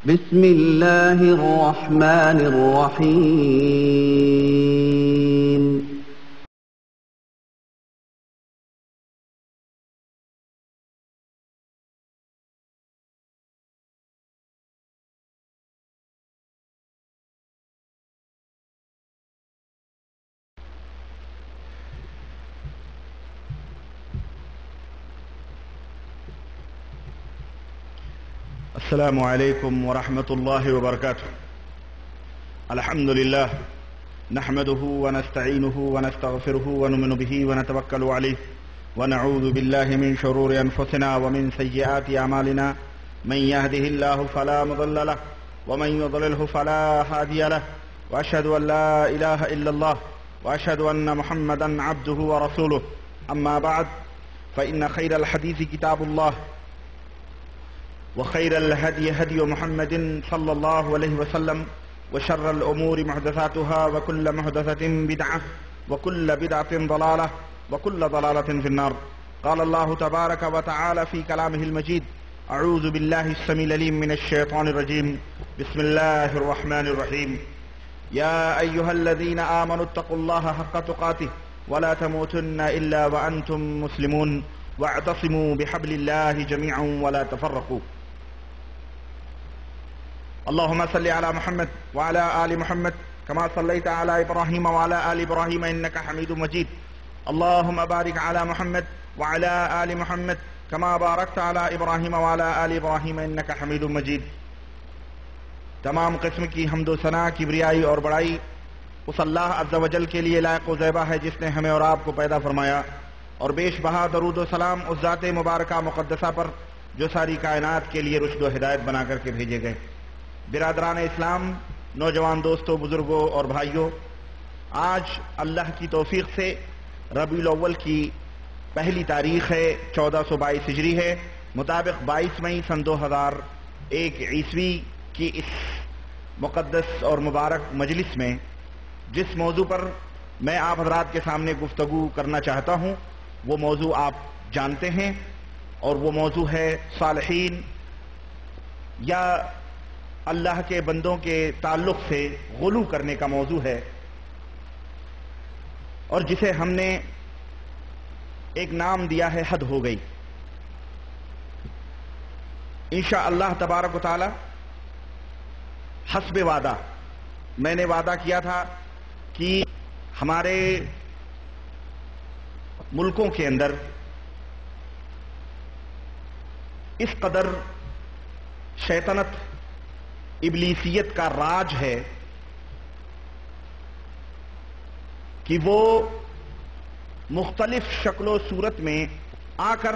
بسم الله الرحمن الرحيم. السلام عليكم ورحمة الله وبركاته. الحمد لله نحمده ونستعينه ونستغفره ونؤمن به ونتوكل عليه ونعوذ بالله من شرور أنفسنا ومن سيئات أعمالنا، من يهده الله فلا مضل له ومن يضلله فلا هادي له، وأشهد أن لا إله إلا الله وأشهد أن محمدا عبده ورسوله. أما بعد، فإن خير الحديث كتاب الله، وخير الهدي هدي محمد صلى الله عليه وسلم، وشر الأمور محدثاتها، وكل محدثة بدعة، وكل بدعة ضلالة، وكل ضلالة في النار. قال الله تبارك وتعالى في كلامه المجيد: أعوذ بالله السميع العليم من الشيطان الرجيم، بسم الله الرحمن الرحيم. يا أيها الذين آمنوا اتقوا الله حق تقاته ولا تموتن إلا وأنتم مسلمون، واعتصموا بحبل الله جميعا ولا تفرقوا. اللهم صل على محمد وعلى آل محمد كما صليت على إبراهيم وعلى آل إبراهيم إنك حميد مجيد. اللهم بارك على محمد وعلى آل محمد كما باركت على إبراهيم وعلى آل إبراهيم إنك حميد مجيد. تمام قسم کی حمد و ثنا، کبریائی اور بڑائی اس اللہ عز و جل کے لیے لائق و زیبا ہے جس نے ہمیں اور آپ کو پیدا فرمایا، اور بیش بہا درود و سلام اس ذات مبارکہ مقدسہ پر جو ساری کائنات کے لیے رشد و ہدایت بنا کر کے بھیجے گئے. برادران اسلام، نوجوان دوستوں، بزرگوں اور بھائیوں، آج اللہ کی توفیق سے ربیع الاول کی پہلی تاریخ ہے، 1422 ہجری ہے، مطابق 22 مئی سن 2001 عیسوی کی اس مقدس اور مبارک مجلس میں جس موضوع پر میں آپ حضرات کے سامنے گفتگو کرنا چاہتا ہوں وہ موضوع آپ جانتے ہیں، اور وہ موضوع ہے صالحین یا اللہ کے بندوں کے تعلق سے غلو کرنے کا موضوع ہے، اور جسے ہم نے ایک نام دیا ہے حد ہو گئی. انشاءاللہ تبارک و تعالی حسب وعدہ، میں نے وعدہ کیا تھا کہ ہمارے ملکوں کے اندر اس قدر شیطنت ابلیسیت کا راج ہے کہ وہ مختلف شکل و صورت میں آ کر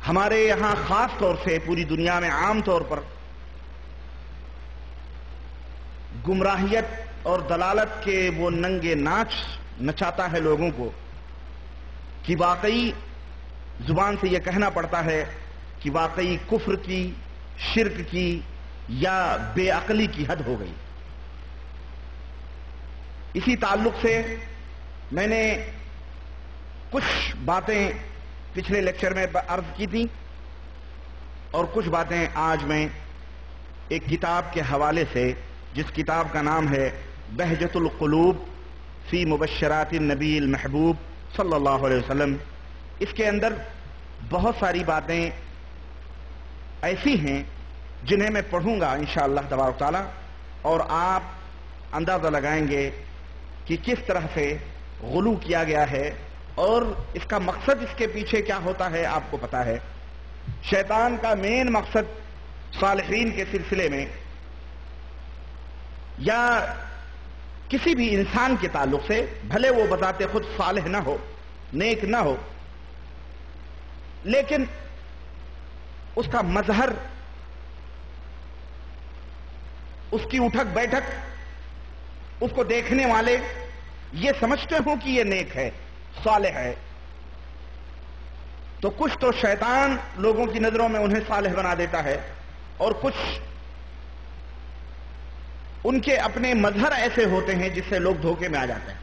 ہمارے یہاں خاص طور سے پوری دنیا میں عام طور پر گمراہیت اور دلالت کے وہ ننگے ناچ نچاتا ہے لوگوں کو کہ واقعی زبان سے یہ کہنا پڑتا ہے کہ واقعی کفر کی، شرک کی یا بے عقلی کی حد ہو گئی. اسی تعلق سے میں نے کچھ باتیں پچھلے لیکچر میں عرض کی تھیں، اور کچھ باتیں آج میں ایک کتاب کے حوالے سے، جس کتاب کا نام ہے بہجۃ القلوب فی مبشرات النبی المحبوب صلی اللہ علیہ وسلم، اس کے اندر بہت ساری باتیں ایسی ہیں جنہیں میں پڑھوں گا انشاءاللہ تبارک تعالی، اور آپ اندازہ لگائیں گے کہ کس طرح سے غلو کیا گیا ہے اور اس کا مقصد اس کے پیچھے کیا ہوتا ہے. آپ کو پتا ہے شیطان کا مین مقصد صالحین کے سلسلے میں یا کسی بھی انسان کے تعلق سے، بھلے وہ بذات خود صالح نہ ہو، نیک نہ ہو، لیکن اس کا مظہر، اس کی اٹھک بیٹھک، اس کو دیکھنے والے یہ سمجھتے ہوں کہ یہ نیک ہے، صالح ہے، تو کچھ تو شیطان لوگوں کی نظروں میں انہیں صالح بنا دیتا ہے، اور کچھ ان کے اپنے مظہر ایسے ہوتے ہیں جس سے لوگ دھوکے میں آ جاتے ہیں.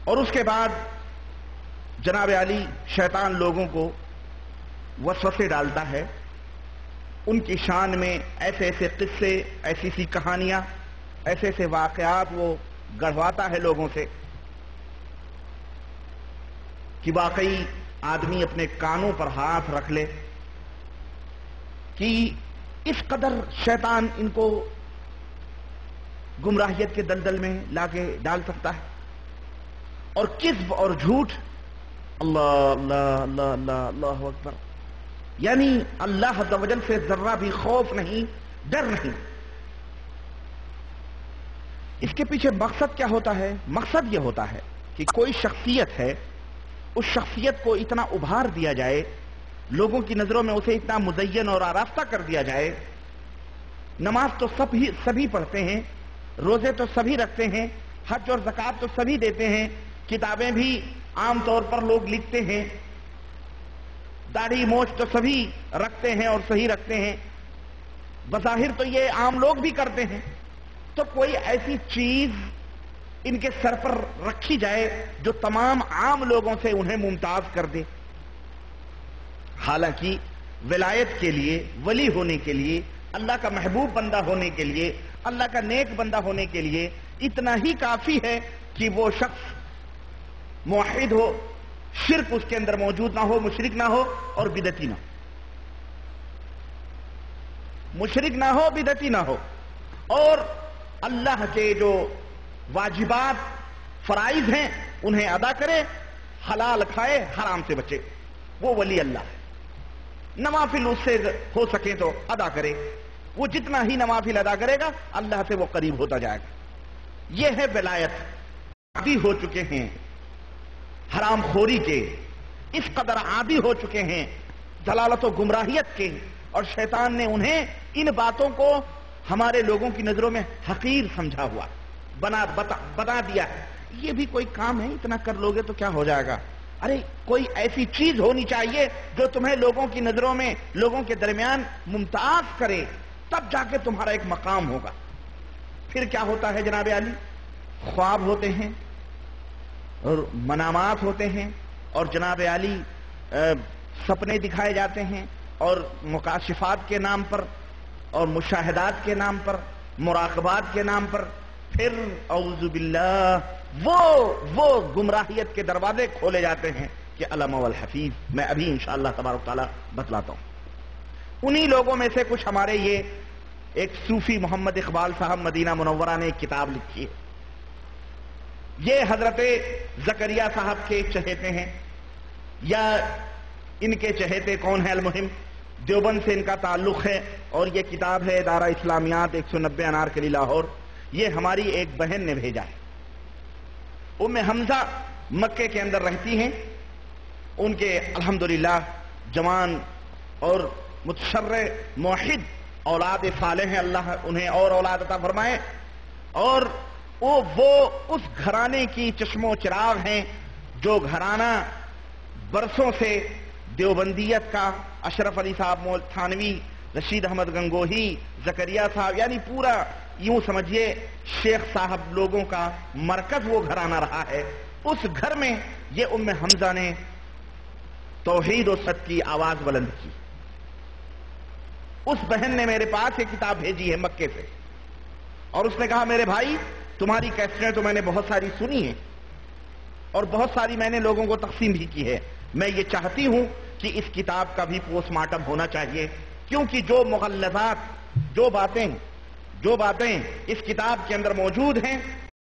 اور اس کے بعد جناب علی شیطان لوگوں کو वसवसे डालता है, उनकी शान में ऐसे ऐसे किस्से, ऐसी सी कहानियां, ऐसे ऐसे वाकयात वो गढ़वाता है लोगों से कि वाकई आदमी अपने कानों पर हाथ रख ले कि इस कदर शैतान इनको गुमराहियत के दलदल में लाके डाल सकता है। और किस्ब और झूठ, अल्लाह अल्लाह अल्लाह अल्लाह अल्लाहु अकबर, यानी अल्लाह अज़्ज़ व जल से जर्रा भी खौफ नहीं, डर नहीं। इसके पीछे मकसद क्या होता है? मकसद यह होता है कि कोई शख्सियत है, उस शख्सियत को इतना उभार दिया जाए, लोगों की नजरों में उसे इतना मुज़य्यन और आरास्ता कर दिया जाए। नमाज तो सभी पढ़ते हैं, रोजे तो सभी रखते हैं, हज और ज़कात तो सभी देते हैं, किताबें भी आमतौर पर लोग लिखते हैं, दाढ़ी मोछ तो सभी रखते हैं और सही रखते हैं, बज़ाहिर तो ये आम लोग भी करते हैं। तो कोई ऐसी चीज इनके सर पर रखी जाए जो तमाम आम लोगों से उन्हें मुमताज कर दे। हालांकि विलायत के लिए, वली होने के लिए, अल्लाह का महबूब बंदा होने के लिए, अल्लाह का नेक बंदा होने के लिए इतना ही काफी है कि वो शख्स मुवहिद हो, शिर्क उसके अंदर मौजूद ना हो, मुशरिक ना हो और बिदती ना हो, मुशरिक ना हो, बिदती ना हो, और अल्लाह के जो वाजिबात फराइज हैं उन्हें अदा करे, हलाल खाए, हराम से बचे। वो वली अल्लाह है। नवाफिल उससे हो सके तो अदा करे, वो जितना ही नवाफिल अदा करेगा अल्लाह से वो करीब होता जाएगा। यह है विलायत। आदी हो चुके हैं हराम खोरी के, इस कदर आदी हो चुके हैं दलालत और गुमराहियत के, और शैतान ने उन्हें इन बातों को हमारे लोगों की नजरों में हकीर समझा हुआ, बता दिया है। ये भी कोई काम है, इतना कर लोगे तो क्या हो जाएगा? अरे कोई ऐसी चीज होनी चाहिए जो तुम्हें लोगों की नजरों में, लोगों के दरमियान मुमताज करे, तब जाके तुम्हारा एक मकाम होगा। फिर क्या होता है जनाब अली? ख्वाब होते हैं और मनामात होते हैं, और जनाब अली सपने दिखाए जाते हैं, और मुकाशिफात के नाम पर और मुशाहिदात के नाम पर, मुराकबात के नाम पर फिर औज़ु बिल्लाह वो गुमराहियत के दरवाजे खोले जाते हैं कि अलमा वल हफीज। मैं अभी इंशाअल्लाह तबारक तआला बतलाता हूं। उन्हीं लोगों में से कुछ हमारे ये एक सूफी मोहम्मद इकबाल साहब मदीना मुनव्वरा ने एक किताब लिखी है। ये हजरत ज़करिया साहब के चहेते हैं, या इनके चहेते कौन है, अलमुहिम देवबंद से इनका ताल्लुक है, और ये किताब है दारा इस्लामियात 190 अनारकली लाहौर। ये हमारी एक बहन ने भेजा है। उम्मे हमजा मक्के के अंदर रहती हैं। उनके अल्हम्दुलिल्लाह जवान और मुतशर्रे मुवहिद औलाद साले हैं, अल्लाह उन्हें और औलाद अता फरमाए। और वो उस घराने की चश्मो चिराग हैं जो घराना बरसों से देवबंदियत का, अशरफ अली साहब मोल थानवी, रशीद अहमद गंगोही, जकरिया साहब, यानी पूरा यूं समझिए शेख साहब लोगों का मरकज वो घराना रहा है। उस घर में ये उम्मे हमजा ने तौहीद और सत की आवाज बुलंद की। उस बहन ने मेरे पास ये किताब भेजी है मक्के से, और उसने कहा मेरे भाई तुम्हारी कैसेटें तो मैंने बहुत सारी सुनी है और बहुत सारी मैंने लोगों को तकसीम भी की है। मैं ये चाहती हूं कि इस किताब का भी पोस्टमार्टम होना चाहिए, क्योंकि जो मुगल्लज़ात, जो बातें इस किताब के अंदर मौजूद हैं